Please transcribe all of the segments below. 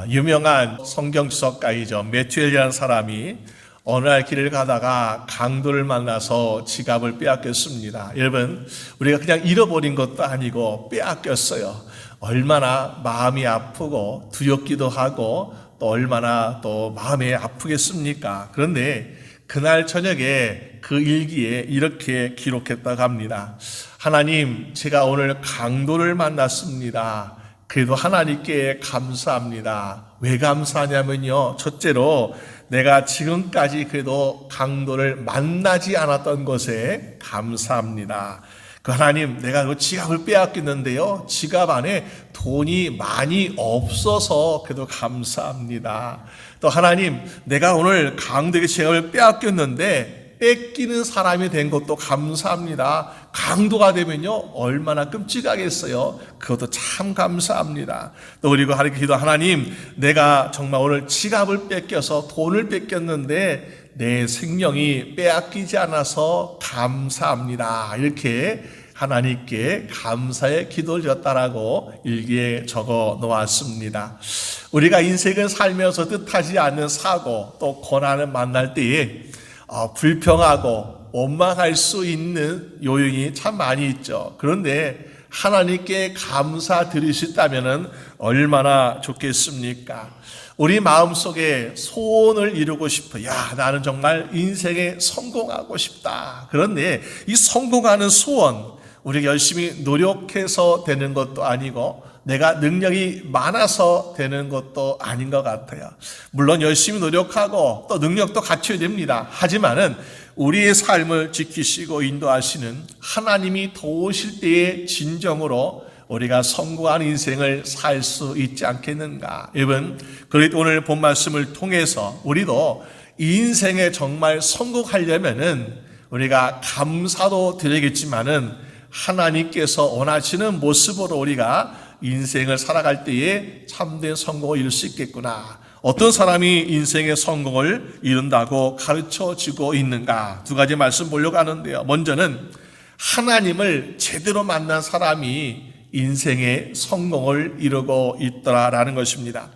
유명한 성경지석가이죠. 매튜엘이라는 사람이 어느 날 길을 가다가 강도를 만나서 지갑을 빼앗겼습니다. 여러분, 우리가 그냥 잃어버린 것도 아니고 빼앗겼어요. 얼마나 마음이 아프고 두렵기도 하고 또 얼마나 또 마음이 아프겠습니까? 그런데 그날 저녁에 그 일기에 이렇게 기록했다고 합니다. 하나님, 제가 오늘 강도를 만났습니다. 그래도 하나님께 감사합니다. 왜 감사하냐면요, 첫째로 내가 지금까지 그래도 강도를 만나지 않았던 것에 감사합니다. 그 하나님, 내가 그 지갑을 빼앗겼는데요, 지갑 안에 돈이 많이 없어서 그래도 감사합니다. 또 하나님, 내가 오늘 강도에게 지갑을 빼앗겼는데 뺏기는 사람이 된 것도 감사합니다. 강도가 되면요, 얼마나 끔찍하겠어요. 그것도 참 감사합니다. 또 그리고 하나님께 기도, 하나님, 내가 정말 오늘 지갑을 뺏겨서 돈을 뺏겼는데 내 생명이 빼앗기지 않아서 감사합니다. 이렇게 하나님께 감사의 기도를 드렸다라고 일기에 적어 놓았습니다. 우리가 인생을 살면서 뜻하지 않는 사고 또 고난을 만날 때에 불평하고 원망할 수 있는 요인이 참 많이 있죠. 그런데 하나님께 감사드릴 수 있다면 얼마나 좋겠습니까? 우리 마음속에 소원을 이루고 싶어. 나는 정말 인생에 성공하고 싶다. 그런데 이 성공하는 소원, 우리가 열심히 노력해서 되는 것도 아니고 내가 능력이 많아서 되는 것도 아닌 것 같아요. 물론 열심히 노력하고 또 능력도 갖춰야 됩니다. 하지만은 우리의 삶을 지키시고 인도하시는 하나님이 도우실 때의 진정으로 우리가 성공한 인생을 살 수 있지 않겠는가. 여러분, 그래도 오늘 본 말씀을 통해서 우리도 이 인생에 정말 성공하려면은 우리가 감사도 드리겠지만은 하나님께서 원하시는 모습으로 우리가 인생을 살아갈 때에 참된 성공을 이룰 수 있겠구나. 어떤 사람이 인생의 성공을 이룬다고 가르쳐지고 있는가? 두 가지 말씀 보려고 하는데요. 먼저는 하나님을 제대로 만난 사람이 인생의 성공을 이루고 있더라라는 것입니다.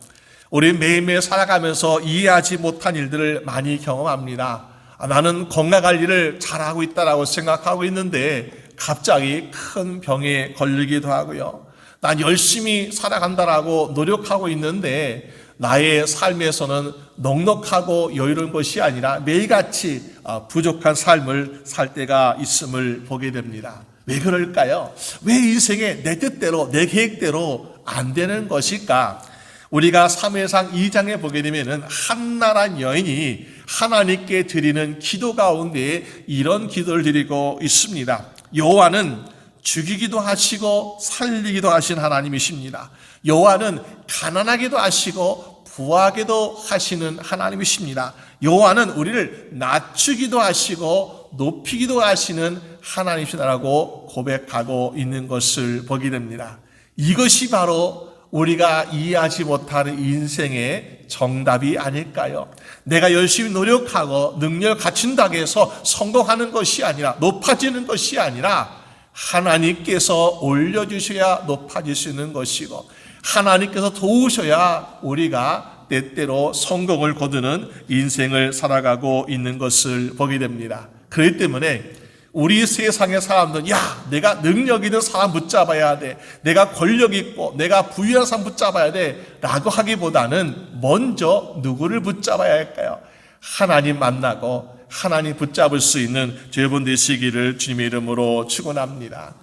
우리 매일매일 살아가면서 이해하지 못한 일들을 많이 경험합니다. 나는 건강할 일을 잘하고 있다라고 생각하고 있는데 갑자기 큰 병에 걸리기도 하고요. 난 열심히 살아간다라고 노력하고 있는데 나의 삶에서는 넉넉하고 여유로운 것이 아니라 매일같이 부족한 삶을 살 때가 있음을 보게 됩니다. 왜 그럴까요? 왜 인생에 내 뜻대로 내 계획대로 안 되는 것일까? 우리가 사무엘상 2장에 보게 되면은 한나란 여인이 하나님께 드리는 기도 가운데 이런 기도를 드리고 있습니다. 여호와는 죽이기도 하시고 살리기도 하신 하나님이십니다. 여호와는 가난하게도 하시고 부하게도 하시는 하나님이십니다. 여호와는 우리를 낮추기도 하시고 높이기도 하시는 하나님이시다라고 고백하고 있는 것을 보게 됩니다. 이것이 바로 우리가 이해하지 못하는 인생의 정답이 아닐까요? 내가 열심히 노력하고 능력을 갖춘다고 해서 성공하는 것이 아니라 높아지는 것이 아니라 하나님께서 올려주셔야 높아지시는 것이고 하나님께서 도우셔야 우리가 때때로 성공을 거두는 인생을 살아가고 있는 것을 보게 됩니다. 그렇기 때문에 우리 세상의 사람들은 내가 능력 있는 사람 붙잡아야 돼, 내가 권력 있고 내가 부유한 사람 붙잡아야 돼 라고 하기보다는 먼저 누구를 붙잡아야 할까요? 하나님 만나고 하나님 붙잡을 수 있는 여러분 되시기를 주님의 이름으로 축원합니다.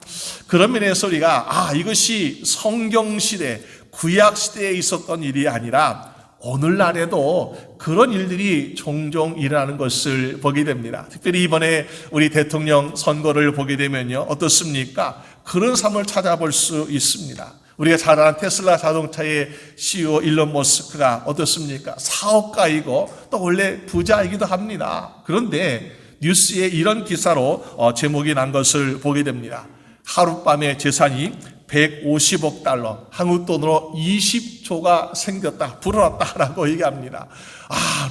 그런 면에서 우리가 이것이 성경시대 구약시대에 있었던 일이 아니라 오늘날에도 그런 일들이 종종 일어나는 것을 보게 됩니다. 특별히 이번에 우리 대통령 선거를 보게 되면요, 어떻습니까? 그런 삶을 찾아볼 수 있습니다. 우리가 잘 아는 테슬라 자동차의 CEO 일론 머스크가 어떻습니까? 사업가이고 또 원래 부자이기도 합니다. 그런데 뉴스에 이런 기사로 제목이 난 것을 보게 됩니다. 하룻밤에 재산이 150억 달러, 한국 돈으로 20조가 생겼다, 불어났다라고 얘기합니다.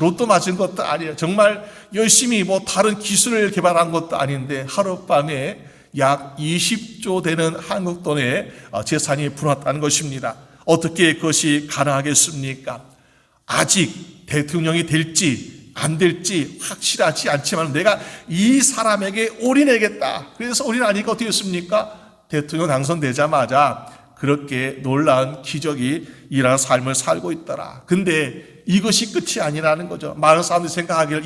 로또 맞은 것도 아니에요. 정말 열심히 다른 기술을 개발한 것도 아닌데 하룻밤에 약 20조 되는 한국 돈의 재산이 불어났다는 것입니다. 어떻게 그것이 가능하겠습니까? 아직 대통령이 될지 안 될지 확실하지 않지만 내가 이 사람에게 올인하겠다. 그래서 올인하니까 어떻게 했습니까? 대통령 당선되자마자 그렇게 놀라운 기적이 일어나는 삶을 살고 있더라. 근데 이것이 끝이 아니라는 거죠. 많은 사람들이 생각하기를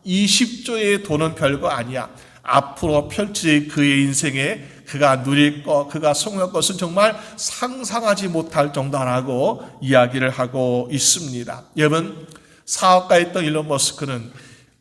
20조의 돈은 별거 아니야. 앞으로 펼칠 그의 인생에 그가 누릴 것, 그가 성공할 것은 정말 상상하지 못할 정도라고 이야기를 하고 있습니다. 여러분, 사업가였던 일론 머스크는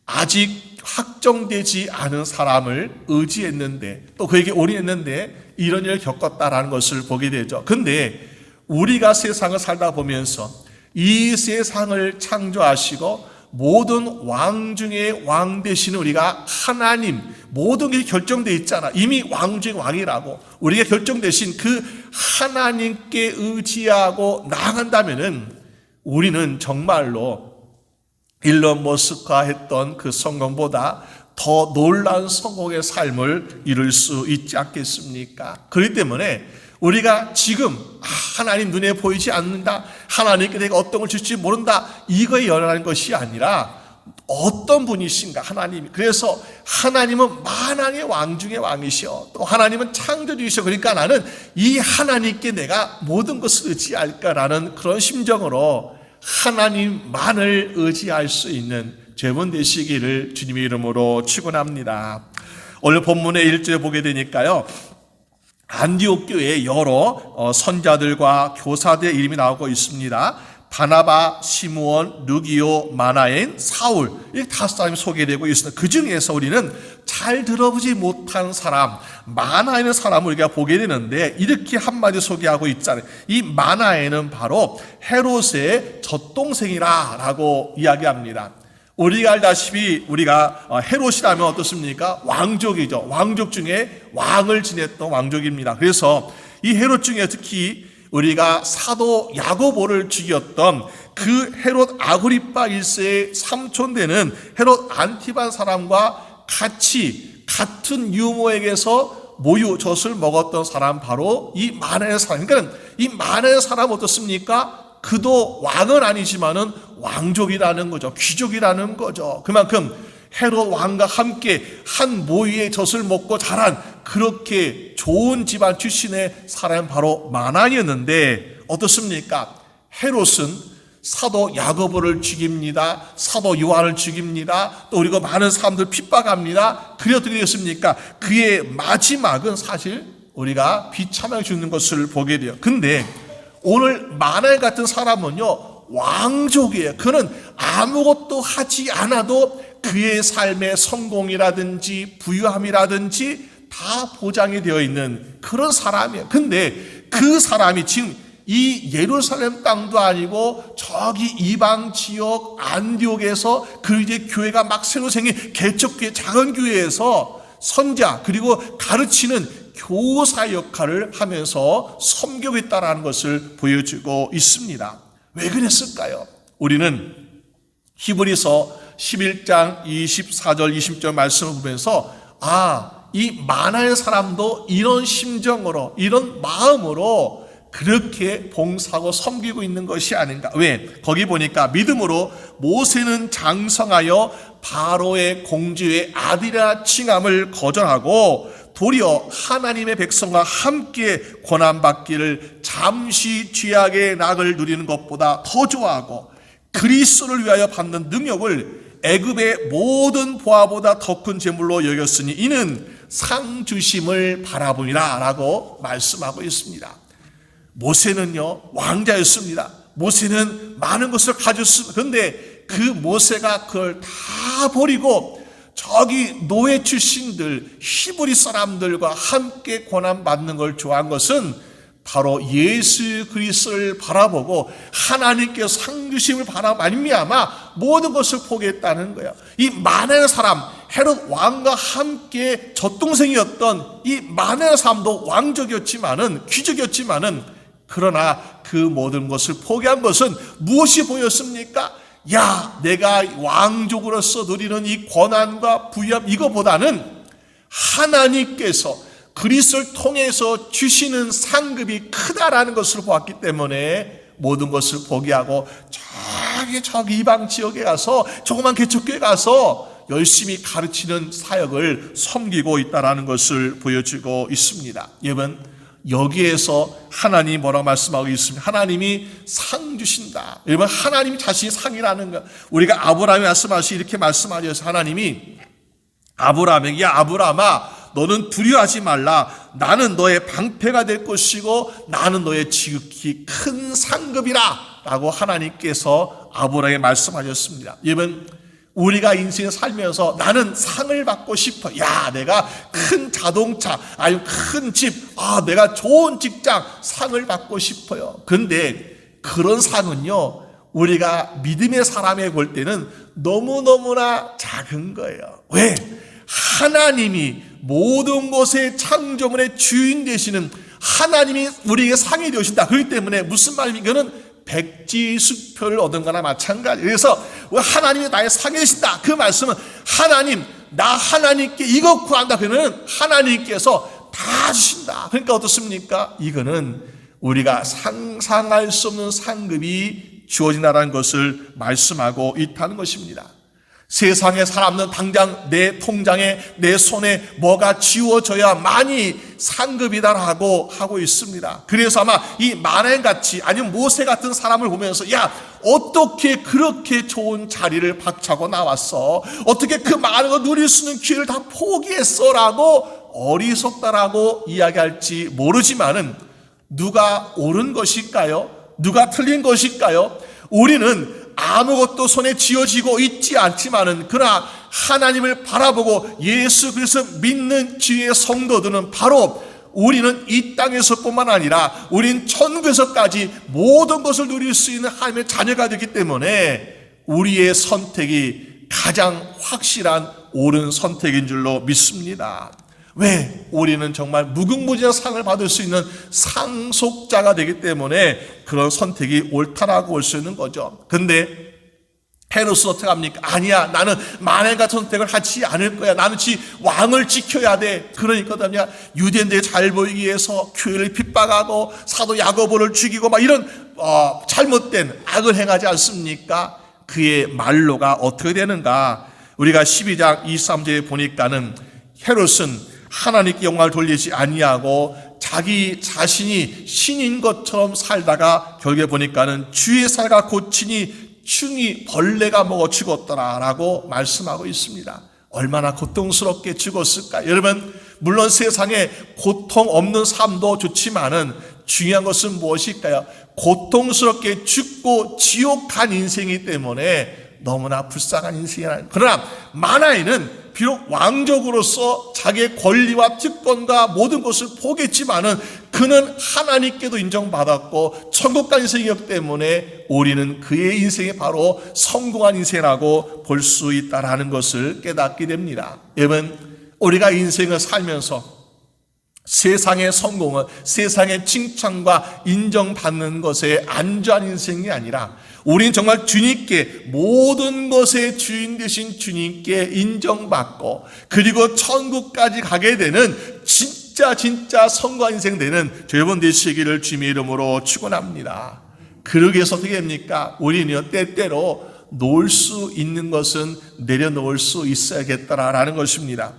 아직 확정되지 않은 사람을 의지했는데 또 그에게 올인했는데 이런 일을 겪었다라는 것을 보게 되죠. 근데 우리가 세상을 살다 보면서 이 세상을 창조하시고 모든 왕 중에 왕 되시는 우리가 하나님, 모든 게 결정되어 있잖아. 이미 왕 중에 왕이라고 우리가 결정되신 그 하나님께 의지하고 나아간다면은 우리는 정말로 일론 머스크가 했던 그 성공보다 더 놀라운 성공의 삶을 이룰 수 있지 않겠습니까? 그렇기 때문에 우리가 지금 하나님 눈에 보이지 않는다, 하나님께 내가 어떤 걸 줄지 모른다, 이거에 연연하는 것이 아니라 어떤 분이신가 하나님이. 그래서 하나님은 만왕의 왕 중의 왕이시오. 또 하나님은 창조주이시오. 그러니까 나는 이 하나님께 내가 모든 것을 의지할까라는 그런 심정으로 하나님만을 의지할 수 있는 죄분 되시기를 주님의 이름으로 축원합니다. 오늘 본문의 1절에 보게 되니까요, 안디옥 교회에 여러 선자들과 교사들의 이름이 나오고 있습니다. 바나바, 시므온, 루기오, 마나엔, 사울, 이 5사람이 소개되고 있습니다. 그 중에서 우리는 잘 들어보지 못한 사람, 마나에는 사람을 우리가 보게 되는데 이렇게 한마디 소개하고 있잖아요. 이 마나에는 바로 헤롯의 젖동생이라고 이야기합니다. 우리가 알다시피 우리가 헤롯이라면 어떻습니까? 왕족이죠. 왕족 중에 왕을 지냈던 왕족입니다. 그래서 이 헤롯 중에 특히 우리가 사도 야고보를 죽였던 그 헤롯 아그리파 1세의 삼촌 되는 헤롯 안티반 사람과 같은 유모에게서 모유젖을 먹었던 사람, 바로 이 마나의 사람. 그러니까 이 마나의 사람 어떻습니까? 그도 왕은 아니지만은 왕족이라는 거죠. 귀족이라는 거죠. 그만큼 헤롯 왕과 함께 한 모유의 젖을 먹고 자란 그렇게 좋은 집안 출신의 사람은 바로 마나이었는데 어떻습니까? 헤롯은 사도 야고보를 죽입니다. 사도 요한을 죽입니다. 또 그리고 많은 사람들 핍박합니다. 그래 어떻게 되었습니까? 그의 마지막은 사실 우리가 비참하게 죽는 것을 보게 돼요. 근데 오늘 마나엘 같은 사람은요, 왕족이에요. 그는 아무것도 하지 않아도 그의 삶의 성공이라든지 부유함이라든지 다 보장이 되어 있는 그런 사람이에요. 근데 그 사람이 지금 이 예루살렘 땅도 아니고 저기 이방 지역 안디옥에서 그 이제 교회가 막 새로 생긴 개척교회, 작은 교회에서 선자 그리고 가르치는 교사 역할을 하면서 섬기고 있다는 것을 보여주고 있습니다. 왜 그랬을까요? 우리는 히브리서 11장 24절 20절 말씀을 보면서 이 마나의 사람도 이런 심정으로, 이런 마음으로 그렇게 봉사하고 섬기고 있는 것이 아닌가. 왜? 거기 보니까 믿음으로 모세는 장성하여 바로의 공주의 아들이라 칭함을 거절하고 도리어 하나님의 백성과 함께 고난받기를 잠시 죄악의 낙을 누리는 것보다 더 좋아하고 그리스도를 위하여 받는 능력을 애굽의 모든 보화보다 더 큰 재물로 여겼으니 이는 상 주심을 바라보니라 라고 말씀하고 있습니다. 모세는요, 왕자였습니다. 모세는 많은 것을 가졌습니다. 그런데 그 모세가 그걸 다 버리고 저기 노예 출신들 히브리 사람들과 함께 고난받는 걸 좋아한 것은 바로 예수 그리스도를 바라보고 하나님께 상 주심을 바라보고 말미암아 모든 것을 포기했다는 거예요. 이 마나의 사람, 헤롯 왕과 함께 젖동생이었던 이 마나의 사람도 왕족이었지만은, 귀족이었지만은, 그러나 그 모든 것을 포기한 것은 무엇이 보였습니까? 내가 왕족으로서 누리는 이 권한과 부유함, 이거보다는 하나님께서 그리스도를 통해서 주시는 상급이 크다라는 것을 보았기 때문에 모든 것을 포기하고 저기 이방 지역에 가서 조그만 개척교회 가서 열심히 가르치는 사역을 섬기고 있다라는 것을 보여주고 있습니다. 여러분, 여기에서 하나님이 뭐라고 말씀하고 있습니다. 하나님이 상 주신다. 여러분, 하나님이 자신이 상이라는 것. 우리가 아브라함이 말씀하시 이렇게 말씀하셔서 하나님이 아브라함에게, 야 아브라함아, 너는 두려워하지 말라. 나는 너의 방패가 될 것이고 나는 너의 지극히 큰 상급이라 라고 하나님께서 아브라함에게 말씀하셨습니다. 여러분, 우리가 인생을 살면서 나는 상을 받고 싶어. 야, 내가 큰 자동차, 아니면 큰 집, 내가 좋은 직장, 상을 받고 싶어요. 그런데 그런 상은요, 우리가 믿음의 사람에 볼 때는 너무너무나 작은 거예요. 왜? 하나님이 모든 것의 창조물의 주인 되시는 하나님이 우리에게 상이 되신다. 그렇기 때문에 무슨 말이면 이거는 백지수표를 얻은 거나 마찬가지. 그래서 하나님이 나의 상이 되신다. 그 말씀은 하나님, 나 하나님께 이거 구한다. 그러면 하나님께서 다 주신다. 그러니까 어떻습니까? 이거는 우리가 상상할 수 없는 상급이 주어진다는 것을 말씀하고 있다는 것입니다. 세상에 사람은 당장 내 통장에 내 손에 뭐가 지워져야만이 상급이다라고 하고 있습니다. 그래서 아마 이 만행같이 아니면 모세 같은 사람을 보면서 야, 어떻게 그렇게 좋은 자리를 박차고 나왔어? 어떻게 그 많은 거 누릴 수 있는 기회를 다 포기했어? 라고 어리석다라고 이야기할지 모르지만은 누가 옳은 것일까요? 누가 틀린 것일까요? 우리는 아무것도 손에 쥐어지고 있지 않지만은 그러나 하나님을 바라보고 예수 그리스도 믿는 주의 성도들은 바로 우리는 이 땅에서뿐만 아니라 우린 천국에서까지 모든 것을 누릴 수 있는 하나님의 자녀가 되기 때문에 우리의 선택이 가장 확실한 옳은 선택인 줄로 믿습니다. 왜? 우리는 정말 무궁무진한 상을 받을 수 있는 상속자가 되기 때문에 그런 선택이 옳다라고 볼 수 있는 거죠. 근데 헤롯은 어떻게 합니까? 아니야, 나는 만행 같은 선택을 하지 않을 거야. 나는 왕을 지켜야 돼. 그러니까 유대인들이 잘 보이기 위해서 교회를 핍박하고 사도 야고보를 죽이고 막 이런 잘못된 악을 행하지 않습니까? 그의 말로가 어떻게 되는가? 우리가 12장 23절에 보니까는 헤롯은 하나님께 영광을 돌리지 아니하고 자기 자신이 신인 것처럼 살다가 결국에 보니까는 주의 살가 고치니 충이 벌레가 먹어 죽었더라라고 말씀하고 있습니다. 얼마나 고통스럽게 죽었을까? 여러분, 물론 세상에 고통 없는 삶도 좋지만은 중요한 것은 무엇일까요? 고통스럽게 죽고 지옥 간 인생이기 때문에 너무나 불쌍한 인생이라는. 그러나 마나이는 비록 왕족으로서 자기의 권리와 특권과 모든 것을 포기했지만은 그는 하나님께도 인정받았고 천국 간 인생이었기 때문에 우리는 그의 인생이 바로 성공한 인생이라고 볼 수 있다라는 것을 깨닫게 됩니다. 여러분, 우리가 인생을 살면서 세상의 성공은 세상의 칭찬과 인정받는 것에 안주한 인생이 아니라 우리는 정말 주님께 모든 것의 주인 되신 주님께 인정받고 그리고 천국까지 가게 되는 진짜 성공한 인생 되는 여러분 되시기를 주님의 이름으로 축원합니다. 그러기 위해서 어떻게 됩니까? 우리는 때때로 놓을 수 있는 것은 내려놓을 수 있어야겠다라는 것입니다.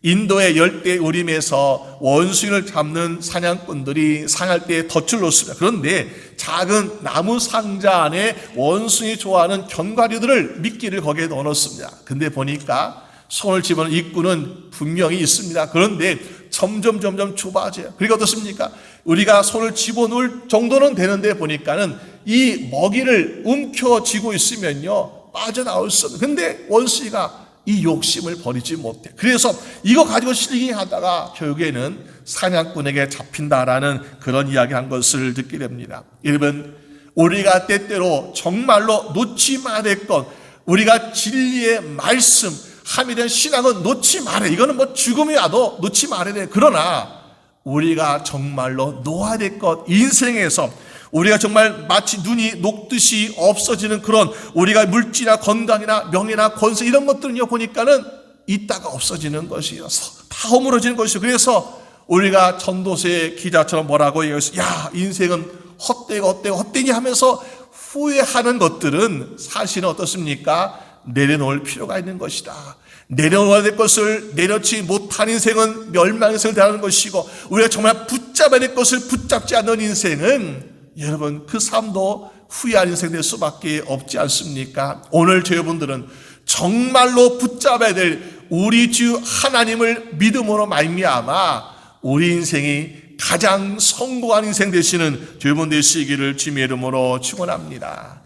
인도의 열대 우림에서 원숭이를 잡는 사냥꾼들이 사냥할 때 덫을 놓습니다. 그런데 작은 나무 상자 안에 원숭이 좋아하는 견과류들을 미끼를 거기에 넣어놓습니다. 근데 보니까 손을 집어넣는 입구는 분명히 있습니다. 그런데 점점 좁아져요. 그러니까 어떻습니까? 우리가 손을 집어넣을 정도는 되는데 보니까는 이 먹이를 움켜쥐고 있으면요 빠져나올 수 없어요. 근데 원숭이가 이 욕심을 버리지 못해. 그래서 이거 가지고 실링하다가 결국에는 사냥꾼에게 잡힌다라는 그런 이야기한 것을 듣게 됩니다. 여러분, 우리가 때때로 정말로 놓지 말아야 될 것, 우리가 진리의 말씀, 함에 대한 신앙은 놓지 말아야 돼. 이거는 뭐 죽음이 와도 놓지 말아야 돼. 그러나 우리가 정말로 놓아야 될 것, 인생에서 우리가 정말 마치 눈이 녹듯이 없어지는 그런 우리가 물질이나 건강이나 명예나 권세 이런 것들은요 보니까는 있다가 없어지는 것이어서 다 허물어지는 것이죠. 그래서 우리가 전도서의 기자처럼 뭐라고 얘기했어요? 야, 인생은 헛되고 헛되니 하면서 후회하는 것들은 사실은 어떻습니까? 내려놓을 필요가 있는 것이다. 내려놓아야 될 것을 내려치 못한 인생은 멸망에서 대하는 것이고, 우리가 정말 붙잡아야 될 것을 붙잡지 않는 인생은 여러분 그 삶도 후회한 인생 될 수밖에 없지 않습니까? 오늘 여러분들은 정말로 붙잡아야 될 우리 주 하나님을 믿음으로 말미암아 우리 인생이 가장 성공한 인생 되시는 여러분 되시기를 주님의 이름으로 축원합니다.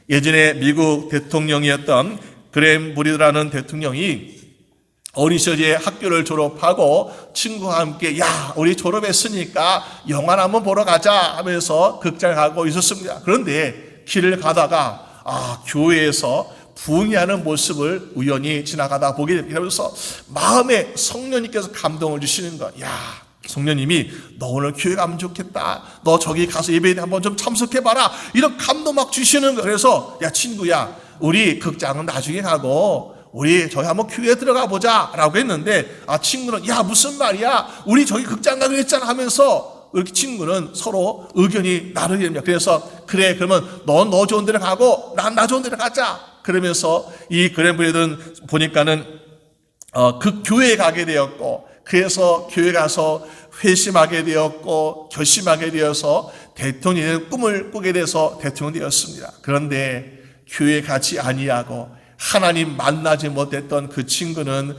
예전에 미국 대통령이었던 그램 브리드라는 대통령이 어린 시절에 학교를 졸업하고 친구와 함께 야, 우리 졸업했으니까 영화나 한번 보러 가자 하면서 극장에 가고 있었습니다. 그런데 길을 가다가 교회에서 부흥하는 모습을 우연히 지나가다 보게 됩니다. 그러면서 마음에 성령님께서 감동을 주시는 거야. 야, 성령님이 너 오늘 교회 가면 좋겠다. 너 저기 가서 예배에 한번 좀 참석해봐라. 이런 감동 막 주시는 거야. 그래서 야, 친구야, 우리 극장은 나중에 가고 우리 저기 한번 교회에 들어가 보자 라고 했는데, 친구는 야, 무슨 말이야, 우리 저기 극장 가기로 했잖아 하면서 이렇게 친구는 서로 의견이 나르게 됩니다. 그래서 그래, 그러면 넌 너 좋은 데로 가고 난 나 좋은 데로 가자. 그러면서 이 그램브리드는 보니까는 그 교회에 가게 되었고, 그래서 교회 가서 회심하게 되었고 결심하게 되어서 대통령의 꿈을 꾸게 돼서 대통령이 되었습니다. 그런데 교회에 가지 아니하고 하나님 만나지 못했던 그 친구는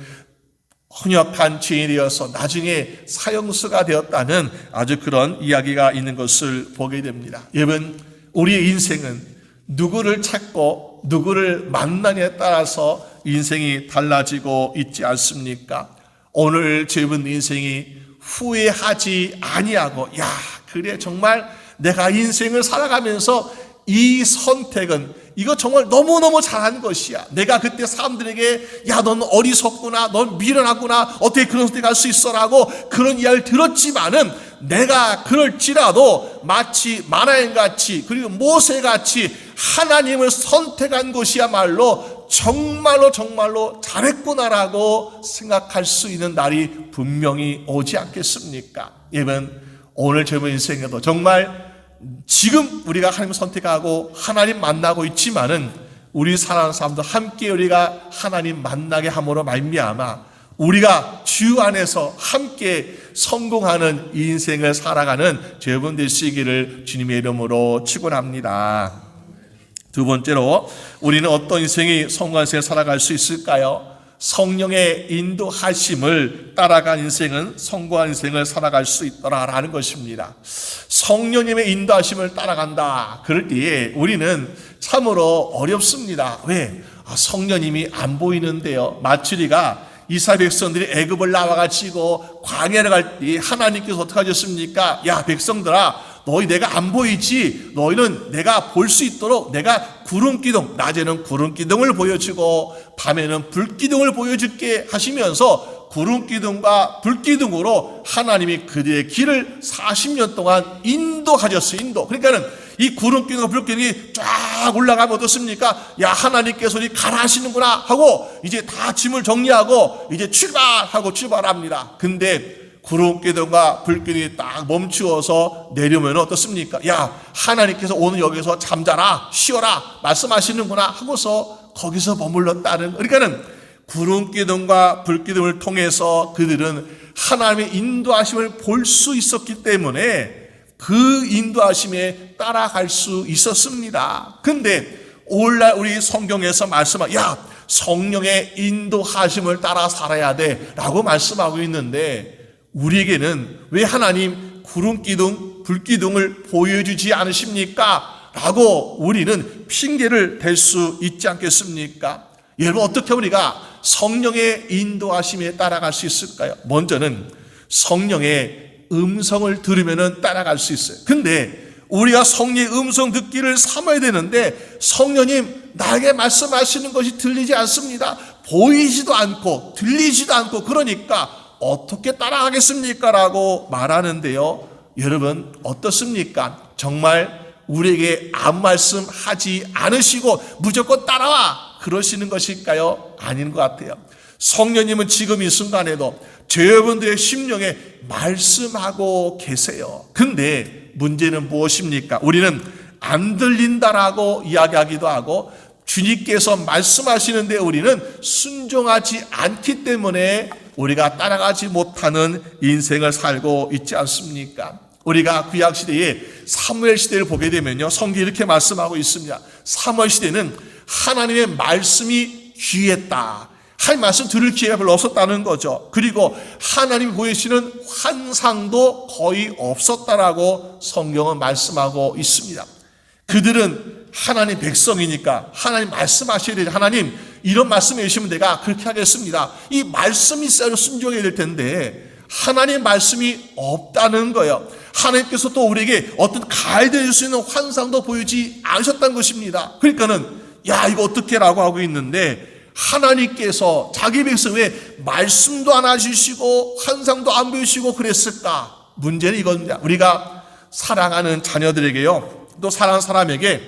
헌역한 죄인이 되어서 나중에 사형수가 되었다는 아주 그런 이야기가 있는 것을 보게 됩니다. 여러분, 우리의 인생은 누구를 찾고 누구를 만나냐에 따라서 인생이 달라지고 있지 않습니까? 오늘 여러분 인생이 후회하지 아니하고 야, 그래, 정말 내가 인생을 살아가면서 이 선택은 이거 정말 너무너무 잘한 것이야. 내가 그때 사람들에게 야, 넌 어리석구나, 넌 미련하구나, 어떻게 그런 선택할 수 있어라고 그런 이야기를 들었지만은 내가 그럴지라도 마치 마나엘같이 그리고 모세같이 하나님을 선택한 것이야말로 정말로 잘했구나라고 생각할 수 있는 날이 분명히 오지 않겠습니까? 여러분, 오늘 젊은 인생에도 정말 지금 우리가 하나님을 선택하고 하나님 만나고 있지만은 우리 사랑하는 사람도 함께 우리가 하나님 만나게 함으로 말미암아 우리가 주 안에서 함께 성공하는 이 인생을 살아가는 여러분 되시기를 주님의 이름으로 축원합니다. 두 번째로, 우리는 어떤 인생이 성공한 인생을 살아갈 수 있을까요? 성령의 인도하심을 따라간 인생은 성공한 인생을 살아갈 수 있더라라는 것입니다. 성령님의 인도하심을 따라간다. 그럴 때에 우리는 참으로 어렵습니다. 왜? 성령님이 안 보이는데요. 마추리가 이스라엘 백성들이 애굽을 나와가지고 광야를 갈 때 하나님께서 어떻게 하셨습니까? 야, 백성들아, 너희 내가 안 보이지? 너희는 내가 볼 수 있도록 내가 구름기둥, 낮에는 구름기둥을 보여주고 밤에는 불기둥을 보여줄게 하시면서 구름기둥과 불기둥으로 하나님이 그들의 길을 40년 동안 인도하셨어요. 인도. 그러니까는 이 구름기둥과 불기둥이 쫙 올라가면 어떻습니까? 야, 하나님께서 우리 가라 하시는구나 하고 이제 다 짐을 정리하고 이제 출발합니다. 근데 구름기둥과 불기둥이 딱 멈추어서 내려오면 어떻습니까? 야, 하나님께서 오늘 여기서 잠자라, 쉬어라 말씀하시는구나 하고서 거기서 머물렀다는, 그러니까는 구름기둥과 불기둥을 통해서 그들은 하나님의 인도하심을 볼 수 있었기 때문에 그 인도하심에 따라갈 수 있었습니다. 근데 오늘날 우리 성경에서 말씀하고 야, 성령의 인도하심을 따라 살아야 돼 라고 말씀하고 있는데, 우리에게는 왜 하나님 구름기둥, 불기둥을 보여주지 않으십니까? 라고 우리는 핑계를 댈 수 있지 않겠습니까? 여러분, 어떻게 우리가 성령의 인도하심에 따라갈 수 있을까요? 먼저는 성령의 음성을 들으면 따라갈 수 있어요. 근데 우리가 성령의 음성 듣기를 삼아야 되는데 성령님 나에게 말씀하시는 것이 들리지 않습니다. 보이지도 않고 들리지도 않고, 그러니까 어떻게 따라가겠습니까? 라고 말하는데요. 여러분, 어떻습니까? 정말 우리에게 아무 말씀 하지 않으시고 무조건 따라와 그러시는 것일까요? 아닌 것 같아요. 성령님은 지금 이 순간에도 여러분들의 심령에 말씀하고 계세요. 근데 문제는 무엇입니까? 우리는 안 들린다라고 이야기하기도 하고 주님께서 말씀하시는데 우리는 순종하지 않기 때문에 우리가 따라가지 못하는 인생을 살고 있지 않습니까? 우리가 구약시대에 사무엘 시대를 보게 되면요, 성경이 이렇게 말씀하고 있습니다. 사무엘 시대는 하나님의 말씀이 귀했다. 하나님 말씀 들을 기회가 별로 없었다는 거죠. 그리고 하나님이 보이시는 환상도 거의 없었다라고 성경은 말씀하고 있습니다. 그들은 하나님 백성이니까 하나님 말씀하셔야 되죠. 하나님 이런 말씀해 주시면 내가 그렇게 하겠습니다. 이 말씀이 있어야 순종해야 될 텐데 하나님의 말씀이 없다는 거예요. 하나님께서 또 우리에게 어떤 가이드 줄 수 있는 환상도 보이지 않으셨다는 것입니다. 그러니까는 야 이거 어떻게 라고 하고 있는데 하나님께서 자기 백성 왜 말씀도 안 해주시고 환상도 안 보여주시고 그랬을까? 문제는 이겁니다. 우리가 사랑하는 자녀들에게요, 또 사랑하는 사람에게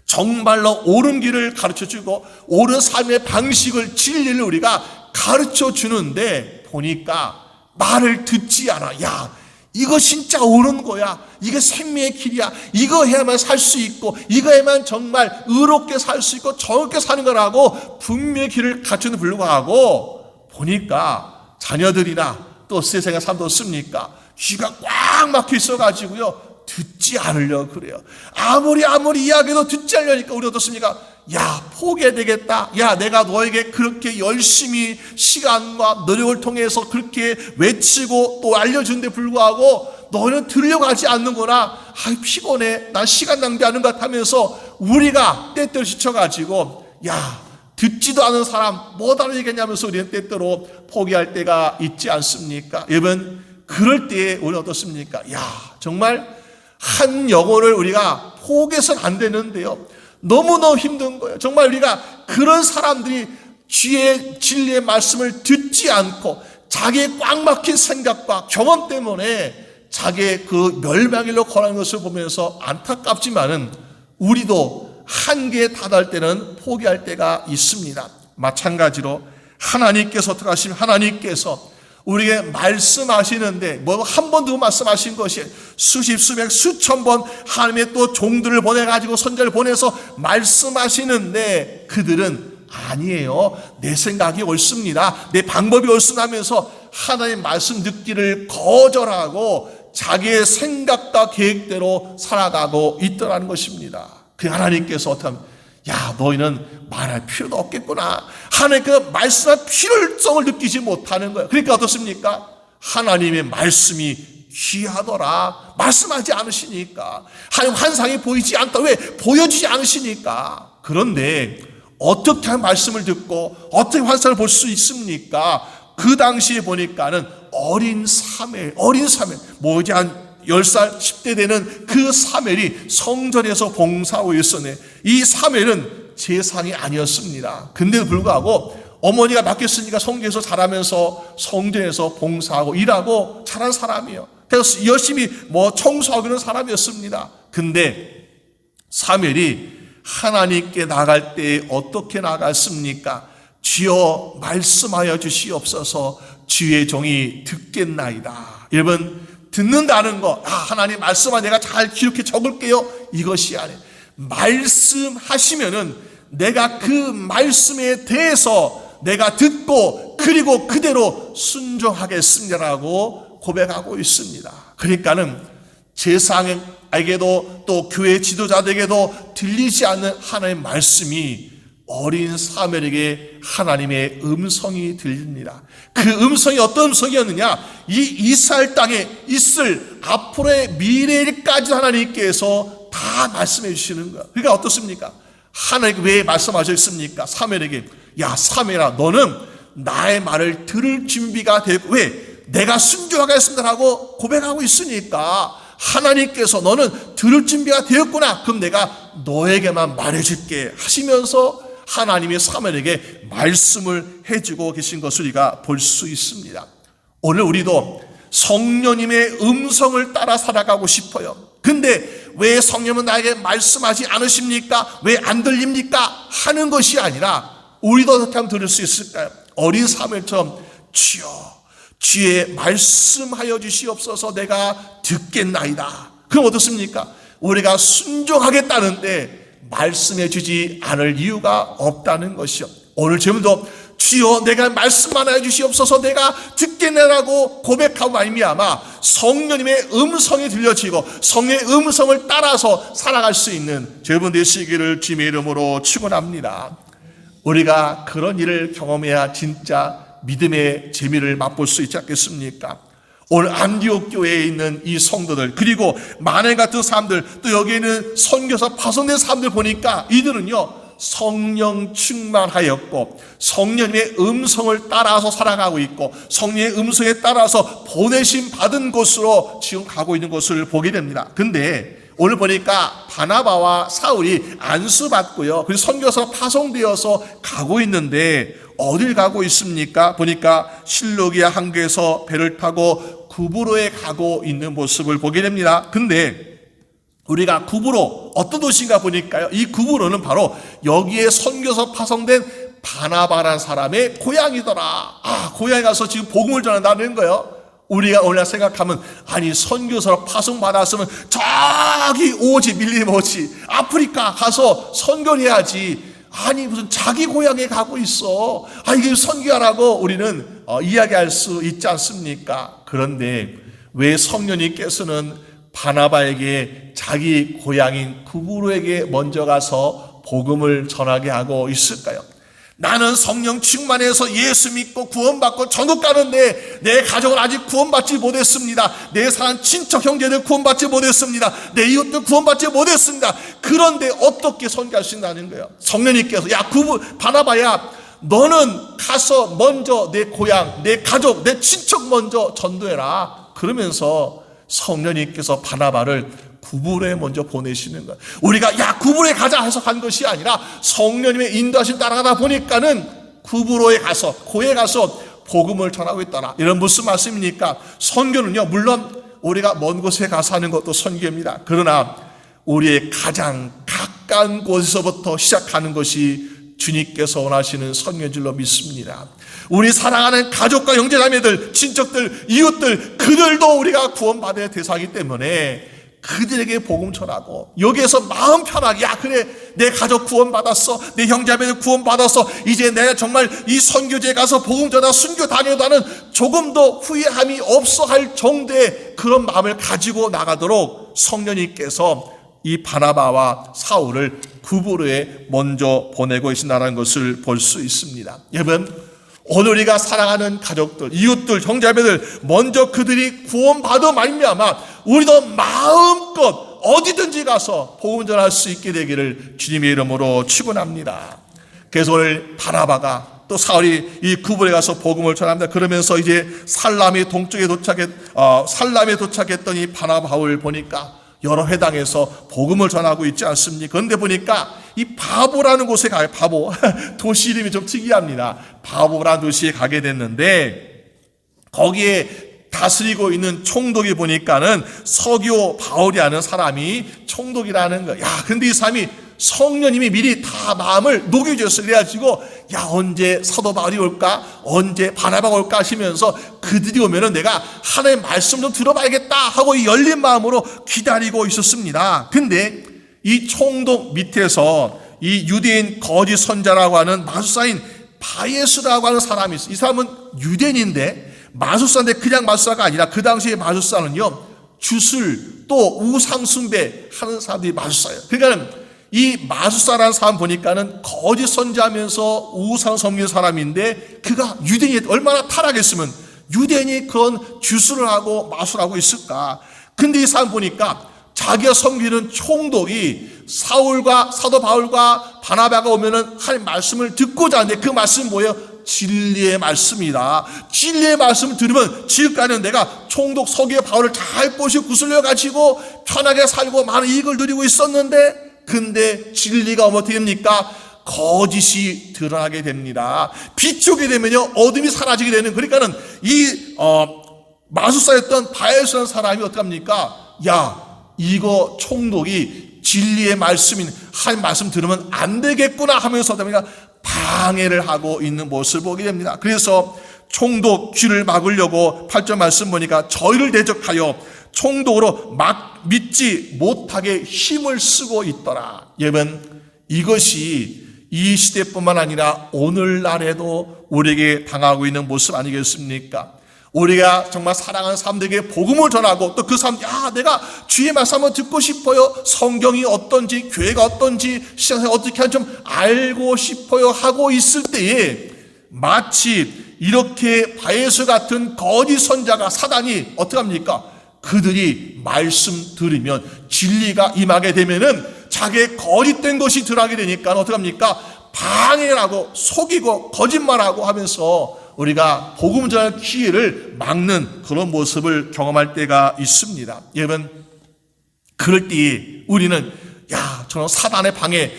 정말로 옳은 길을 가르쳐주고 옳은 삶의 방식을, 진리를 우리가 가르쳐주는데 보니까 말을 듣지 않아. 야 이거 진짜 옳은 거야. 이게 생명의 길이야. 이거 해야만 살 수 있고 이거 해야만 정말 의롭게 살 수 있고 정확하게 사는 거라고 분명히 길을 갖추는 불구하고 보니까 자녀들이나 또 세상의 삶도 없습니까? 귀가 꽉 막혀 있어가지고요 듣지 않으려고 그래요. 아무리 이야기해도 듣지 않으려니까 우리 어떻습니까? 야 포기해야 되겠다. 야 내가 너에게 그렇게 열심히 시간과 노력을 통해서 그렇게 외치고 또 알려준데 불구하고 너는 들으려고 하지 않는구나. 아이 피곤해. 난 시간 낭비하는 것 같으면서 우리가 때때로 지쳐가지고 야 듣지도 않은 사람 뭐다로 얘기했냐면서 우리는 때때로 포기할 때가 있지 않습니까? 여러분 그럴 때에 우리는 어떻습니까? 야 정말 한 영혼을 우리가 포기해서는 안 되는데요, 너무너무 힘든 거예요. 정말 우리가 그런 사람들이 주의 진리의 말씀을 듣지 않고 자기의 꽉 막힌 생각과 경험 때문에 자기의 그 멸망일로 걸어가는 것을 보면서 안타깝지만은 우리도 한계에 다다를 때는 포기할 때가 있습니다. 마찬가지로 하나님께서 어떻게 하시면 하나님께서 우리에게 말씀하시는데 뭐 한 번 두고 말씀하신 것이 수십 수백 수천 번 하나님의 또 종들을 보내가지고 선자를 보내서 말씀하시는데 그들은 아니에요. 내 생각이 옳습니다. 내 방법이 옳습니다면서 하나님의 말씀 듣기를 거절하고 자기의 생각과 계획대로 살아가고 있더라는 것입니다. 그 하나님께서 어떻게 하면 야 너희는 말할 필요도 없겠구나. 하나님 그 말씀의 필요성을 느끼지 못하는 거예요. 그러니까 어떻습니까? 하나님의 말씀이 귀하더라. 말씀하지 않으시니까. 하나님 환상이 보이지 않다. 왜? 보여주지 않으시니까. 그런데 어떻게 말씀을 듣고 어떻게 환상을 볼 수 있습니까? 그 당시에 보니까는 어린 사무엘 머지않은 10살 10대 되는 그 사무엘이 성전에서 봉사하고 있었네. 이 사무엘은 제상이 아니었습니다. 근데도 불구하고 어머니가 맡겼으니까 성전에서 자라면서 성전에서 봉사하고 일하고 자란 사람이에요. 그래서 열심히 청소하고 그런 사람이었습니다. 근데 사무엘이 하나님께 나갈 때 어떻게 나갔습니까? 주여 말씀하여 주시옵소서. 주의 종이 듣겠나이다. 여러분 듣는다는 거, 하나님 말씀하 내가 잘 기록해 적을게요. 이것이 아니에요. 말씀하시면은 내가 그 말씀에 대해서 내가 듣고 그리고 그대로 순종하겠습니다라고 고백하고 있습니다. 그러니까는 제사장에게도 또 교회 지도자들에게도 들리지 않는 하나님의 말씀이 어린 사무엘에게 하나님의 음성이 들립니다. 그 음성이 어떤 음성이었느냐? 이 이스라엘 땅에 있을 앞으로의 미래일까지 하나님께서 다 말씀해 주시는 거예요. 그러니까 어떻습니까? 하나님께 왜 말씀하셨습니까? 사무엘에게 야 사무엘아 너는 나의 말을 들을 준비가 되고 왜? 내가 순종하겠습니다라고 고백하고 있으니까 하나님께서 너는 들을 준비가 되었구나. 그럼 내가 너에게만 말해줄게 하시면서 하나님의 사무엘에게 말씀을 해주고 계신 것을 우리가 볼 수 있습니다. 오늘 우리도 성령님의 음성을 따라 살아가고 싶어요. 근데 왜 성령은 나에게 말씀하지 않으십니까? 왜 안 들립니까? 하는 것이 아니라 우리도 어떻게 하면 들을 수 있을까요? 어린 사무엘처럼 주여 주의 말씀하여 주시옵소서 내가 듣겠나이다. 그럼 어떻습니까? 우리가 순종하겠다는데 말씀해 주지 않을 이유가 없다는 것이요. 오늘 제문도 주여 내가 말씀만 하여 주시옵소서 내가 듣겠네라고 고백하고 말미암아 성령님의 음성이 들려지고 성령의 음성을 따라서 살아갈 수 있는 여러분 되시기를 주님의 이름으로 축원합니다. 우리가 그런 일을 경험해야 진짜 믿음의 재미를 맛볼 수 있지 않겠습니까? 오늘 안디옥 교회에 있는 이 성도들 그리고 마늘 같은 사람들 또 여기에는 선교사 파송된 사람들 보니까 이들은요 성령 충만하였고 성령님의 음성을 따라서 살아가고 있고 성령의 음성에 따라서 보내심 받은 곳으로 지금 가고 있는 것을 보게 됩니다. 근데 오늘 보니까 바나바와 사울이 안수받고요 그리고 선교사 파송되어서 가고 있는데 어딜 가고 있습니까? 보니까 실루기아 항구에서 배를 타고 구브로에 가고 있는 모습을 보게 됩니다. 근데 우리가 구브로 어떤 도시인가 보니까요 이 구브로는 바로 여기에 선교사 파송된 바나바라는 사람의 고향이더라. 고향에 가서 지금 복음을 전한다는 거예요. 우리가 오늘 생각하면 아니 선교사로 파송받았으면 저기 오지 밀림 오지 아프리카 가서 선교를 해야지. 아니 무슨 자기 고향에 가고 있어. 이게 선교하라고 우리는 이야기할 수 있지 않습니까? 그런데 왜 성령님께서는 바나바에게 자기 고향인 구브로에게 먼저 가서 복음을 전하게 하고 있을까요? 나는 성령 충만해서 예수 믿고 구원받고 전국 가는데 내 가족은 아직 구원받지 못했습니다. 내 사는 친척 형제들 구원받지 못했습니다. 내 이웃들 구원받지 못했습니다. 그런데 어떻게 선교할 수 있다는 거예요? 성령님께서 바나바야 너는 가서 먼저 내 고향, 내 가족, 내 친척 먼저 전도해라. 그러면서 성령님께서 바나바를 구브로에 먼저 보내시는 거예요. 우리가 구브로에 가자 해서 간 것이 아니라 성령님의 인도하심 따라가다 보니까는 구브로에 가서 고에 가서 복음을 전하고 있더라. 이런 무슨 말씀입니까? 선교는요 물론 우리가 먼 곳에 가서 하는 것도 선교입니다. 그러나 우리의 가장 가까운 곳에서부터 시작하는 것이 주님께서 원하시는 선교인 줄로 믿습니다. 우리 사랑하는 가족과 형제자매들, 친척들, 이웃들 그들도 우리가 구원받아야 대상이기 때문에 그들에게 복음 전하고 여기에서 마음 편하게 그래 내 가족 구원받았어 내 형제자매들 구원받았어 이제 내가 정말 이 선교지에 가서 복음 전하 순교 다녀도 하는 조금도 후회함이 없어 할 정도의 그런 마음을 가지고 나가도록 성령님께서 이 바나바와 사울을 구브로에 먼저 보내고 계신다는 것을 볼 수 있습니다. 여러분 오늘 우리가 사랑하는 가족들, 이웃들, 형제자매들 먼저 그들이 구원받아 말미암아 우리도 마음껏 어디든지 가서 복음 전할 수 있게 되기를 주님의 이름으로 축원합니다. 그래서 오늘 바나바가 또 사울이 이 구브로에 가서 복음을 전합니다. 그러면서 이제 살람의 동쪽에 도착했던 이 바나바 바울을 보니까 여러 회당에서 복음을 전하고 있지 않습니까? 그런데 보니까 이 바보라는 곳에 가요. 바보. 도시 이름이 좀 특이합니다. 바보라는 도시에 가게 됐는데 거기에 다스리고 있는 총독이 보니까는 서기오 바울이라는 사람이 총독이라는 거야. 근데 이 사람이 성령님이 미리 다 마음을 녹여줬어요. 그래가지고 언제 사도 바울이 올까? 언제 바나바가 올까? 하시면서 그들이 오면은 내가 하나님의 말씀 좀 들어봐야겠다 하고 이 열린 마음으로 기다리고 있었습니다. 근데 이 총독 밑에서 이 유대인 거짓 선자라고 하는 마술사인 바예수라고 하는 사람이 있어요. 이 사람은 유대인인데 마술사인데 그냥 마술사가 아니라 그 당시에 마술사는요 주술 또 우상숭배 하는 사람들이 마술사예요. 그러니까 이 마술사라는 사람 보니까는 거짓 선지하면서 우상 섬기는 사람인데 그가 유대인이 얼마나 타락했으면 유대인이 그런 주술을 하고 마술하고 있을까? 근데 이 사람 보니까 자기가 섬기는 총독이 사울과 사도 바울과 바나바가 오면은 하나님 말씀을 듣고자 하는데 그 말씀은 뭐예요? 진리의 말씀이다. 진리의 말씀을 들으면 지금까지는 내가 총독 서기의 바울을 잘 꼬시고 구슬려 가지고 편하게 살고 많은 이익을 누리고 있었는데 근데 진리가 어떻게 됩니까? 거짓이 드러나게 됩니다. 비추게 되면요 어둠이 사라지게 되는 그러니까는 이 마술사였던 바예수라는 사람이 어떡합니까? 이거 총독이 진리의 말씀인 하나님 말씀 들으면 안 되겠구나 하면서 바로 방해를 하고 있는 모습을 보게 됩니다. 그래서 총독 귀를 막으려고 8절 말씀 보니까 저희를 대적하여 총독으로 믿지 못하게 힘을 쓰고 있더라. 여러분, 이것이 이 시대뿐만 아니라 오늘날에도 우리에게 당하고 있는 모습 아니겠습니까? 우리가 정말 사랑하는 사람들에게 복음을 전하고 또 그 사람, 내가 주의 말씀 한번 듣고 싶어요. 성경이 어떤지, 교회가 어떤지, 신앙생활 어떻게 하는지 좀 알고 싶어요 하고 있을 때에 마치 이렇게 바에서 같은 거짓 선자가, 사단이 어떻게 합니까? 그들이 말씀 들으면 진리가 임하게 되면은 자기의 거짓된 것이 드러나게 되니까 어떻게 합니까? 방해를 하고 속이고 거짓말하고 하면서 우리가 복음 전할 기회를 막는 그런 모습을 경험할 때가 있습니다. 여러분, 그럴 때 우리는 저는 사단의 방해,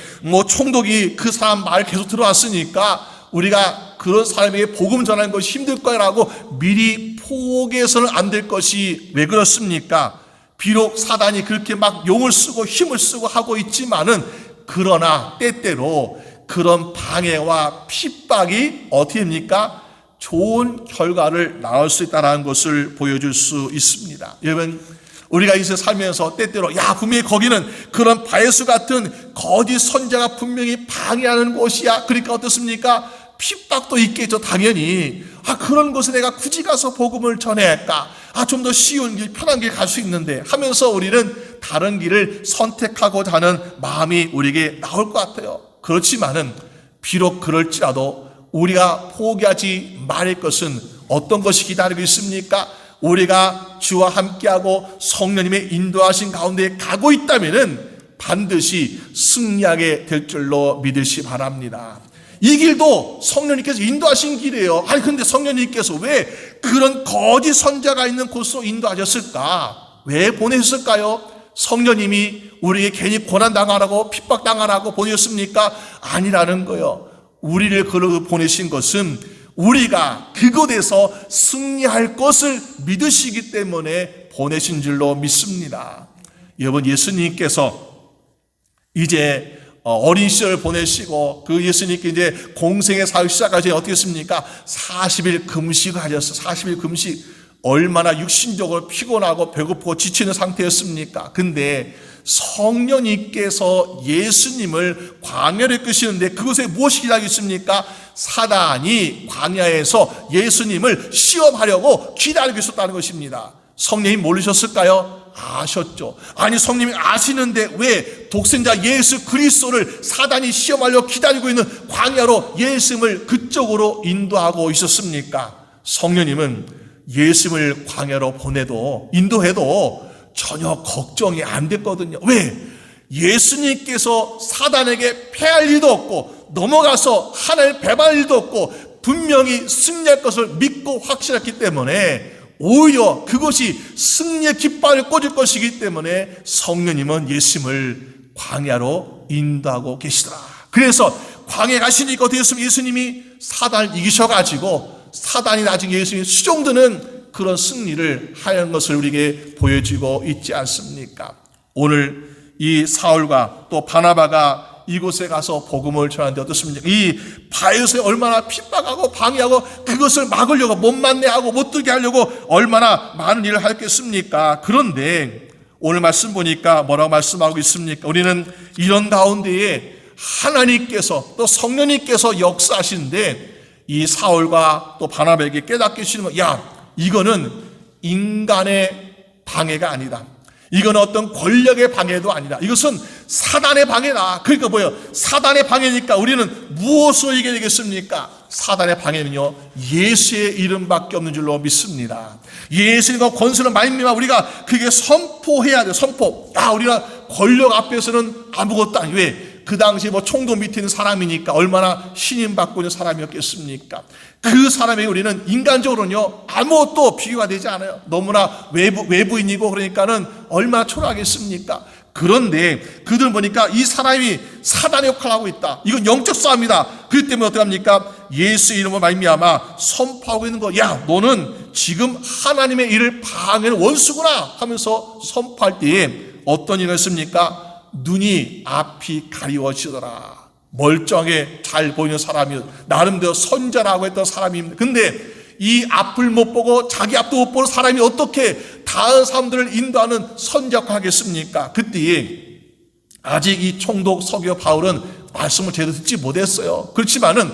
총독이 그 사람 말 계속 들어왔으니까 우리가 그런 사람에게 복음 전하는 것이 힘들 거라고 미리 포기해서는 안 될 것이 왜 그렇습니까? 비록 사단이 그렇게 막 용을 쓰고 힘을 쓰고 하고 있지만은, 그러나 때때로 그런 방해와 핍박이 어떻게 됩니까? 좋은 결과를 낳을 수 있다는 것을 보여줄 수 있습니다. 여러분, 우리가 이제 살면서 때때로 분명히 거기는 그런 바에수 같은 거짓 선자가 분명히 방해하는 곳이야. 그러니까 어떻습니까? 핍박도 있겠죠, 당연히. 그런 곳에 내가 굳이 가서 복음을 전해야 할까? 좀 더 쉬운 길, 편한 길 갈 수 있는데 하면서 우리는 다른 길을 선택하고자 하는 마음이 우리에게 나올 것 같아요. 그렇지만은 비록 그럴지라도 우리가 포기하지 말할 것은 어떤 것이 기다리고 있습니까? 우리가 주와 함께하고 성령님의 인도하신 가운데 가고 있다면은 반드시 승리하게 될 줄로 믿으시 바랍니다. 이 길도 성령님께서 인도하신 길이에요. 근데 성령님께서 왜 그런 거짓 선자가 있는 곳으로 인도하셨을까? 왜 보내셨을까요? 성령님이 우리에게 괜히 고난당하라고 핍박당하라고 보내셨습니까? 아니라는 거예요. 우리를 그러고 보내신 것은 우리가 그곳에서 승리할 것을 믿으시기 때문에 보내신 줄로 믿습니다. 여러분, 예수님께서 이제 어린 시절 보내시고 그 예수님께 이제 공생의 사역 시작하지 어떻게 했습니까? 40일 금식을 하셨어요. 40일 금식. 얼마나 육신적으로 피곤하고 배고프고 지치는 상태였습니까? 근데 성령님께서 예수님을 광야로 이끄시는데 그곳에 무엇이 기다리고 있습니까? 사단이 광야에서 예수님을 시험하려고 기다리고 있었다는 것입니다. 성령님 모르셨을까요? 아셨죠. 성령님이 아시는데 왜 독생자 예수 그리스도를 사단이 시험하려고 기다리고 있는 광야로 예수님을 그쪽으로 인도하고 있었습니까? 성령님은 예수님을 광야로 인도해도 전혀 걱정이 안 됐거든요. 왜? 예수님께서 사단에게 패할 일도 없고 넘어가서 하나님을 배반할 일도 없고 분명히 승리할 것을 믿고 확신했기 때문에 오히려 그것이 승리의 깃발을 꽂을 것이기 때문에 성령님은 예수님을 광야로 인도하고 계시더라. 그래서 광야에 가시니까 어떻게 했습니까? 예수님이 사단을 이기셔가지고 사단이 나중에 예수님이 수종드는 그런 승리를 하는 것을 우리에게 보여주고 있지 않습니까? 오늘 이 사울과 또 바나바가 이곳에 가서 복음을 전하는데 어떻습니까? 이 바에서 얼마나 핍박하고 방해하고 그것을 막으려고 못 만나하고 못 들게 하려고 얼마나 많은 일을 했겠습니까? 그런데 오늘 말씀 보니까 뭐라고 말씀하고 있습니까? 우리는 이런 가운데에 하나님께서 또 성령님께서 역사하시는데 이 사울과 또 바나바에게 깨닫게 해주시는 거, 이거는 인간의 방해가 아니다. 이건 어떤 권력의 방해도 아니다. 이것은 사단의 방해다. 그러니까 뭐예요? 사단의 방해니까 우리는 무엇으로 이겨야 되겠습니까? 사단의 방해는요, 예수의 이름밖에 없는 줄로 믿습니다. 예수님과 권세를 말미암아 우리가 그게 선포해야 돼요. 선포. 우리가 권력 앞에서는 아무것도 아니에요. 왜? 그 당시 총독 밑에 있는 사람이니까 얼마나 신임 받고 있는 사람이었겠습니까? 그 사람에게 우리는 인간적으로는요, 아무것도 비교가 되지 않아요. 너무나 외부인이고 그러니까는 얼마나 초라하겠습니까? 그런데 그들 보니까 이 사람이 사단의 역할을 하고 있다. 이건 영적 싸움이다. 그렇기 때문에 어떻게 합니까? 예수의 이름으로 말미암아 선포하고 있는 거. 너는 지금 하나님의 일을 방해하는 원수구나 하면서 선포할 때에 어떤 일을 했습니까? 눈이 앞이 가리워지더라. 멀쩡하게 잘 보이는 사람이 나름대로 선자라고 했던 사람입니다. 근데 이 앞을 못 보고 자기 앞도 못 보는 사람이 어떻게 다른 사람들을 인도하는 선자가 하겠습니까? 그때에 아직 이 총독 서기오 바울은 말씀을 제대로 듣지 못했어요. 그렇지만은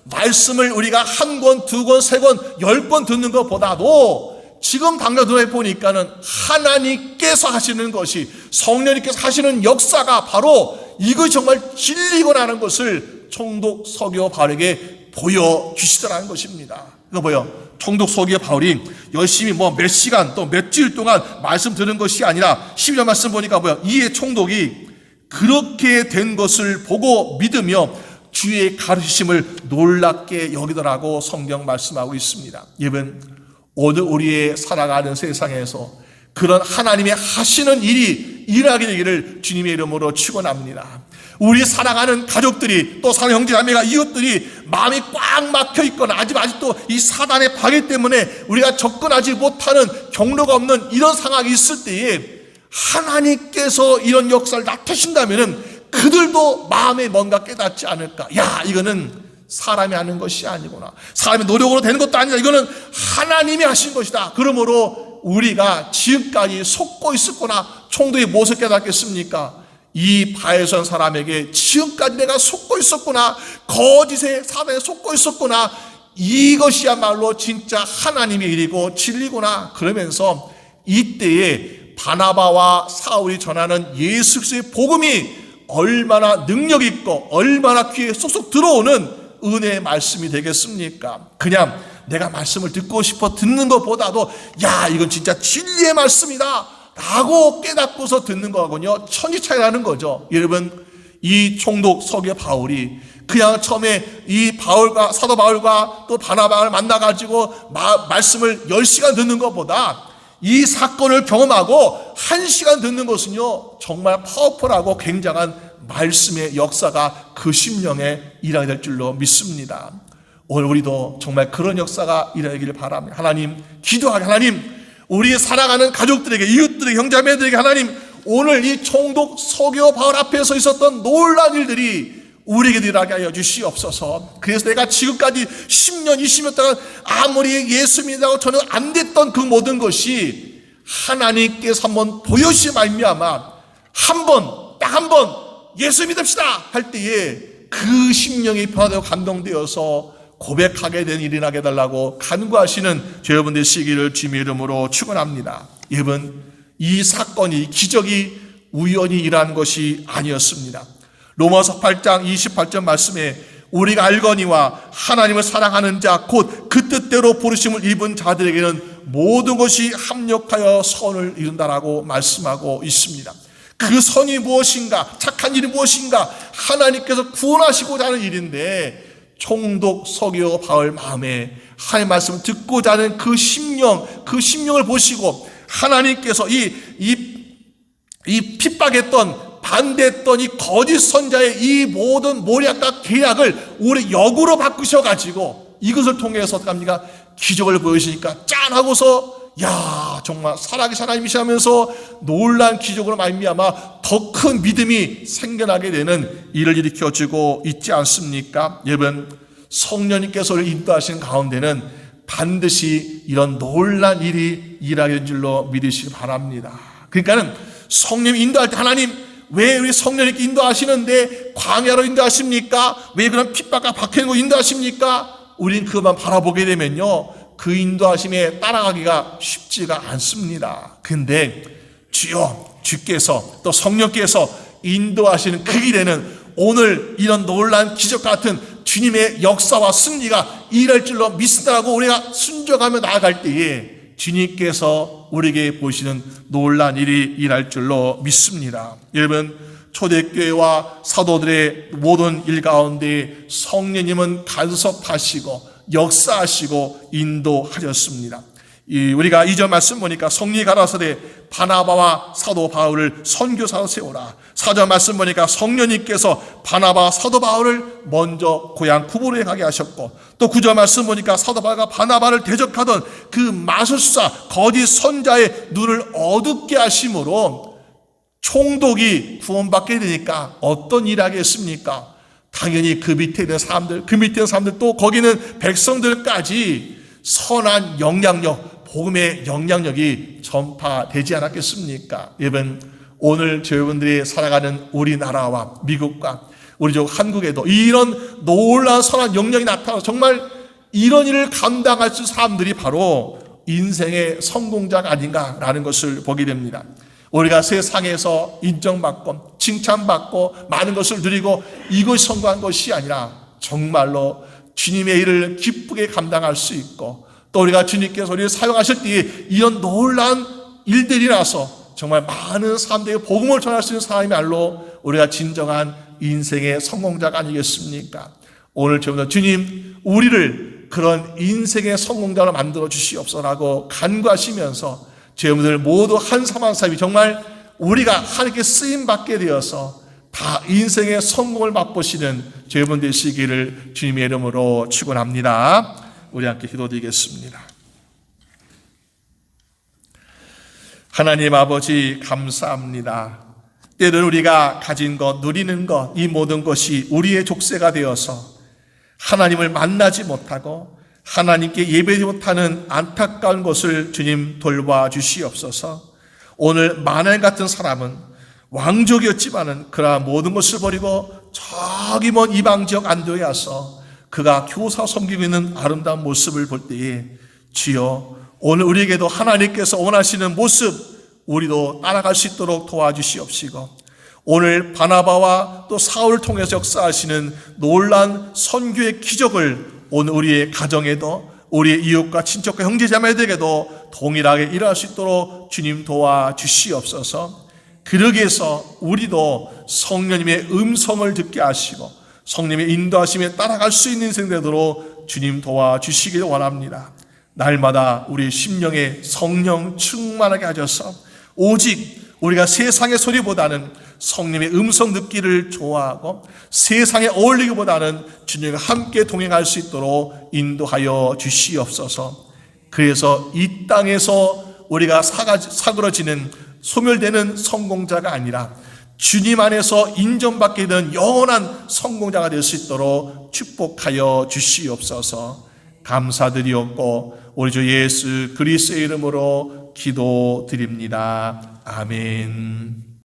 말씀을 우리가 한 권, 두 권, 세 권, 10권 듣는 것보다도 지금 당장 보니까는 하나님께서 하시는 것이, 성령님께서 하시는 역사가 바로 이것이 정말 진리구나 하는 것을 총독 서기오 바울에게 보여주시더라는 것입니다. 이거 뭐요? 총독 서기오 바울이 열심히 몇 시간 또 며칠 동안 말씀 들은 것이 아니라 12절 말씀 보니까 뭐요? 이에 총독이 그렇게 된 것을 보고 믿으며 주의 가르치심을 놀랍게 여기더라고 성경 말씀하고 있습니다. 여러분, 오늘 우리의 살아가는 세상에서 그런 하나님의 하시는 일이 일하게 되기를 주님의 이름으로 축원합니다. 우리 살아가는 가족들이 또 사는 형제자매가 이웃들이 마음이 꽉 막혀 있거나 아직도 이 사단의 방해 때문에 우리가 접근하지 못하는 경로가 없는 이런 상황이 있을 때에 하나님께서 이런 역사를 나타내신다면은 그들도 마음에 뭔가 깨닫지 않을까. 야, 이거는 사람이 하는 것이 아니구나. 사람의 노력으로 되는 것도 아니다. 이거는 하나님이 하신 것이다. 그러므로 우리가 지금까지 속고 있었구나. 총독이 무엇을 깨닫겠습니까? 이 바에선 사람에게 지금까지 내가 속고 있었구나. 거짓의 사단에 속고 있었구나. 이것이야말로 진짜 하나님의 일이고 진리구나. 그러면서 이때에 바나바와 사울이 전하는 예수 그리스도의 복음이 얼마나 능력 있고 얼마나 귀에 쏙쏙 들어오는 은혜의 말씀이 되겠습니까? 그냥 내가 말씀을 듣고 싶어 듣는 것보다도 야, 이건 진짜 진리의 말씀이다 라고 깨닫고서 듣는 거하고요 천지 차이라는 거죠. 여러분, 이 총독 서기오 바울이 그냥 처음에 이 바울과 사도 바울과 또 바나바를 만나가지고 말씀을 10시간 듣는 것보다 이 사건을 경험하고 1시간 듣는 것은요 정말 파워풀하고 굉장한 말씀의 역사가 그 심령에 일하게 될 줄로 믿습니다. 오늘 우리도 정말 그런 역사가 일하기를 바랍니다. 하나님, 기도하게 하나님, 우리 살아가는 가족들에게, 이웃들에게, 형제자매들에게 하나님, 오늘 이 총독 서기오 바울 앞에서 있었던 놀라운 일들이 우리에게 일하게 하여 주시옵소서. 그래서 내가 지금까지 10년, 20년 동안 아무리 예수 믿는다고 저는 안 됐던 그 모든 것이 하나님께서 한번 보여주시 말미암아 딱 한 번 예수 믿읍시다 할 때에 그 심령이 변화되고 감동되어서 고백하게 된 일이 나게 해달라고 간구하시는 여러분 되시기를 주님의 이름으로 축원합니다. 여러분, 이 사건이 기적이 우연히 일어난 것이 아니었습니다. 로마서 8장 28절 말씀에 우리가 알거니와 하나님을 사랑하는 자 곧 그 뜻대로 부르심을 입은 자들에게는 모든 것이 합력하여 선을 이룬다라고 말씀하고 있습니다. 그 선이 무엇인가, 착한 일이 무엇인가, 하나님께서 구원하시고자 하는 일인데 총독 서기오 바울 마음에 하나님의 말씀을 듣고자 하는 그 심령을 보시고 하나님께서 이 핍박했던 반대했던 이 거짓 선자의 이 모든 모략과 계략을 우리 역으로 바꾸셔가지고 이것을 통해서 어떻게 합니까? 기적을 보여주시니까 짠 하고서 야, 정말 살아계신 하나님이시면서 놀란 기적으로 말미암아 더 큰 믿음이 생겨나게 되는 일을 일으켜주고 있지 않습니까? 여러분, 성령님께서 우리를 인도하시는 가운데는 반드시 이런 놀란 일이 일하게 된 줄로 믿으시기 바랍니다. 그러니까는 성령이 인도할 때 하나님 왜 우리 성령님께 인도하시는데 광야로 인도하십니까? 왜 그런 핍박과 박해로 인도하십니까? 우린 그만 바라보게 되면요 그 인도하심에 따라가기가 쉽지가 않습니다. 근데 주께서 또 성령께서 인도하시는 그 길에는 오늘 이런 놀란 기적 같은 주님의 역사와 승리가 일할 줄로 믿는다고 우리가 순종하며 나아갈 때에 주님께서 우리에게 보시는 놀란 일이 일할 줄로 믿습니다. 여러분, 초대교회와 사도들의 모든 일 가운데 성령님은 간섭하시고 역사하시고 인도하셨습니다. 우리가 2절 말씀 보니까 성령이 가라사대 바나바와 사도 바울을 선교사로 세우라. 4절 말씀 보니까 성령님께서 바나바와 사도 바울을 먼저 고향 구브로에 가게 하셨고 또 9절 말씀 보니까 사도 바울과 바나바를 대적하던 그 마술사 거짓 선자의 눈을 어둡게 하심으로 총독이 구원받게 되니까 어떤 일을 하겠습니까? 당연히 그 밑에 있는 사람들, 그 밑에 있는 사람들, 또 거기는 백성들까지 선한 영향력, 복음의 영향력이 전파되지 않았겠습니까? 여러분, 오늘 여러분들이 살아가는 우리나라와 미국과 우리 족 한국에도 이런 놀라운 선한 영향이 나타나서 정말 이런 일을 감당할 수 있는 사람들이 바로 인생의 성공자가 아닌가라는 것을 보게 됩니다. 우리가 세상에서 인정받고 칭찬받고 많은 것을 누리고 이것이 성공한 것이 아니라 정말로 주님의 일을 기쁘게 감당할 수 있고, 또 우리가 주님께서 우리를 사용하실 때 이런 놀라운 일들이 나서 정말 많은 사람들에게 복음을 전할 수 있는 사람이야말로 우리가 진정한 인생의 성공자가 아니겠습니까? 오늘 주님 우리를 그런 인생의 성공자로 만들어 주시옵소서라고 간구하시면서 여러분들 모두 한 사람 한 사람이 정말 우리가 하나님께 쓰임받게 되어서 다 인생의 성공을 맛보시는 여러분 되시기를 주님의 이름으로 축원합니다. 우리 함께 기도드리겠습니다. 하나님 아버지 감사합니다. 때로는 우리가 가진 것, 누리는 것, 이 모든 것이 우리의 족쇄가 되어서 하나님을 만나지 못하고 하나님께 예배하지 못하는 안타까운 것을 주님 돌봐주시옵소서. 오늘 마늘 같은 사람은 왕족이었지만은 그러한 모든 것을 버리고 저기 먼 이방 지역 안도에 와서 그가 교사 섬기고 있는 아름다운 모습을 볼 때에 주여 오늘 우리에게도 하나님께서 원하시는 모습 우리도 따라갈 수 있도록 도와주시옵시고, 오늘 바나바와 또 사울을 통해서 역사하시는 놀라운 선교의 기적을 오늘 우리의 가정에도 우리의 이웃과 친척과 형제자매들에게도 동일하게 일어날 수 있도록 주님 도와주시옵소서. 그러기 위해서 우리도 성령님의 음성을 듣게 하시고 성령님의 인도하심에 따라갈 수 있는 인생 되도록 주님 도와주시길 원합니다. 날마다 우리 심령에 성령 충만하게 하셔서 오직 우리가 세상의 소리보다는 성령의 음성 듣기를 좋아하고 세상에 어울리기보다는 주님과 함께 동행할 수 있도록 인도하여 주시옵소서. 그래서 이 땅에서 우리가 사그러지는 소멸되는 성공자가 아니라 주님 안에서 인정받게 된 영원한 성공자가 될 수 있도록 축복하여 주시옵소서. 감사드리옵고 우리 주 예수 그리스도의 이름으로 기도드립니다. 아멘.